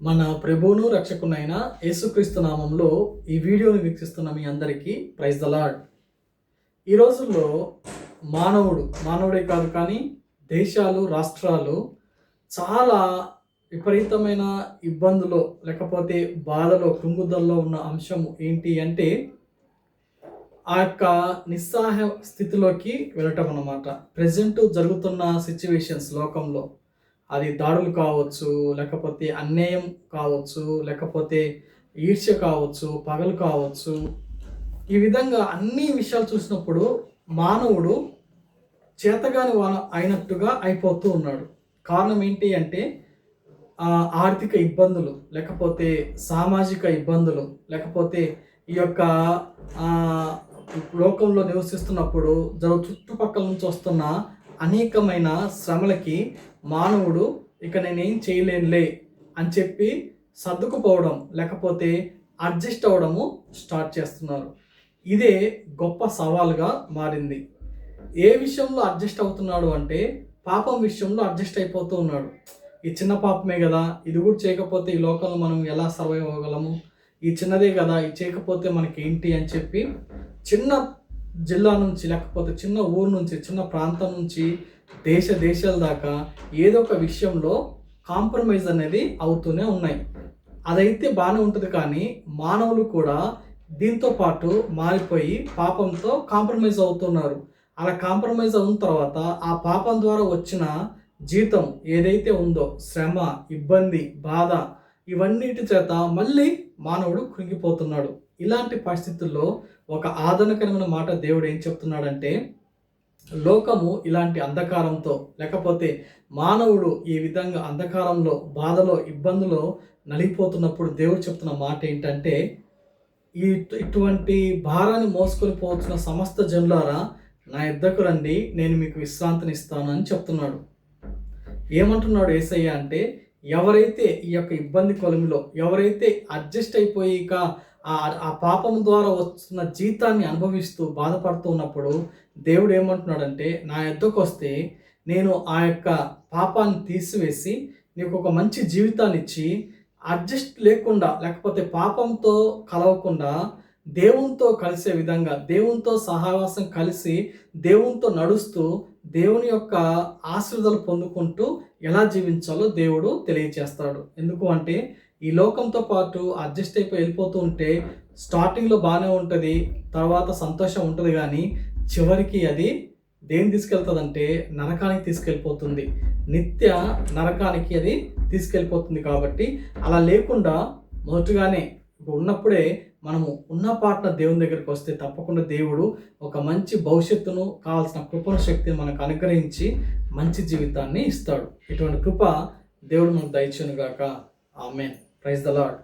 మన ప్రభువును రక్షకునైన యేసుక్రీస్తు నామంలో ఈ వీడియోని వీక్షిస్తున్న మీ అందరికీ ప్రైజ్ ద లార్డ్. ఈ రోజుల్లో మానవుడే కాదు కానీ దేశాలు, రాష్ట్రాలు చాలా విపరీతమైన ఇబ్బందులో లేకపోతే బాధలో, కృంగుదల్లో ఉన్న అంశం ఏంటి అంటే ఆ యొక్క నిస్సహాయ స్థితిలోకి వెళ్ళటం అన్నమాట. ప్రెజెంట్ జరుగుతున్న సిచ్యువేషన్స్ లోకంలో అది దాడులు కావచ్చు, లేకపోతే అన్యాయం కావచ్చు, లేకపోతే ఈర్ష్య కావచ్చు, పగలు కావచ్చు. ఈ విధంగా అన్ని విషయాలు చూసినప్పుడు మానవుడు చేతగాని అయినట్టుగా అయిపోతూ ఉన్నాడు. కారణం ఏంటి అంటే ఆర్థిక ఇబ్బందులు, లేకపోతే సామాజిక ఇబ్బందులు, లేకపోతే ఈ యొక్క లోకంలో నివసిస్తున్నప్పుడు చుట్టుపక్కల నుంచి వస్తున్న అనేకమైన శ్రమలకి మానవుడు ఇక నేనేం చేయలేనులే అని చెప్పి సర్దుకుపోవడం, లేకపోతే అడ్జస్ట్ అవ్వడము స్టార్ట్ చేస్తున్నారు. ఇదే గొప్ప సవాలుగా మారింది. ఏ విషయంలో అడ్జస్ట్ అవుతున్నాడు అంటే పాపం విషయంలో అడ్జస్ట్ అయిపోతూ ఉన్నాడు. ఈ చిన్న పాపమే కదా, ఇది కూడా చేయకపోతే ఈ లోకంలో మనం ఎలా సర్వైవ్ అవ్వగలము, ఈ చిన్నదే కదా, ఇది చేయకపోతే మనకి ఏంటి అని చెప్పి చిన్న జిల్లా నుంచి, లేకపోతే చిన్న ఊరు నుంచి, చిన్న ప్రాంతం నుంచి దేశాల దాకా ఏదో ఒక విషయంలో కాంప్రమైజ్ అనేది అవుతూనే ఉన్నాయి. అదైతే బాగానే ఉంటుంది, కానీ మానవులు కూడా దీంతో పాటు మారిపోయి పాపంతో కాంప్రమైజ్ అవుతున్నారు. అలా కాంప్రమైజ్ అయిన తర్వాత ఆ పాపం ద్వారా వచ్చిన జీతం ఏదైతే ఉందో, శ్రమ, ఇబ్బంది, బాధ, ఇవన్నిటి చేత మళ్ళీ మానవుడు కృంగిపోతున్నాడు. ఇలాంటి పరిస్థితుల్లో ఒక ఆదరణకరమైన మాట దేవుడు ఏం చెప్తున్నాడంటే, లోకము ఇలాంటి అంధకారంతో, లేకపోతే మానవుడు ఈ విధంగా అంధకారంలో, బాధలో, ఇబ్బందులో నలిగిపోతున్నప్పుడు దేవుడు చెప్తున్న మాట ఏంటంటే, ఇటువంటి భారాన్ని మోసుకొని పోతున్న సమస్త జనులారా నా యొద్దకు రండి, నేను మీకు విశ్రాంతిని ఇస్తాను అని చెప్తున్నాడు. ఏమంటున్నాడు యేసయ్య అంటే, ఎవరైతే ఈ యొక్క ఇబ్బంది కొలిమిలో, ఎవరైతే అడ్జస్ట్ అయిపోయి ఇక ఆ పాపం ద్వారా వస్తున్న జీతాన్ని అనుభవిస్తూ బాధపడుతూ ఉన్నప్పుడు దేవుడు ఏమంటున్నాడంటే, నా యొద్దకు వస్తే నేను ఆ యొక్క పాపాన్ని తీసివేసి నీకు ఒక మంచి జీవితాన్ని ఇచ్చి, అడ్జస్ట్ లేకుండా, లేకపోతే పాపంతో కలవకుండా దేవునితో కలిసే విధంగా, దేవునితో సహవాసం కలిసి దేవునితో నడుస్తూ దేవుని యొక్క ఆశీర్వాదాలు పొందుకుంటూ ఎలా జీవించాలో దేవుడు తెలియచేస్తాడు. ఎందుకు అంటే ఈ లోకంతో పాటు అడ్జస్ట్ అయిపోయి వెళ్ళిపోతూ ఉంటే స్టార్టింగ్లో బాగానే ఉంటుంది, తర్వాత సంతోషం ఉంటుంది, కానీ చివరికి అది దేని తీసుకెళ్తుందంటే నరకానికి తీసుకెళ్ళిపోతుంది. నిత్య నరకానికి అది తీసుకెళ్ళిపోతుంది. కాబట్టి అలా లేకుండా మొదటగానే ఉన్నప్పుడే మనము ఉన్న పాటన దేవుని దగ్గరికి వస్తే తప్పకుండా దేవుడు ఒక మంచి భవిష్యత్తును, కావాల్సిన కృపణ శక్తిని మనకు అనుగ్రహించి మంచి జీవితాన్ని ఇస్తాడు. ఇటువంటి కృప దేవుడు మనకు దయచేయును గాక. ఆమేన్. Praise the lord.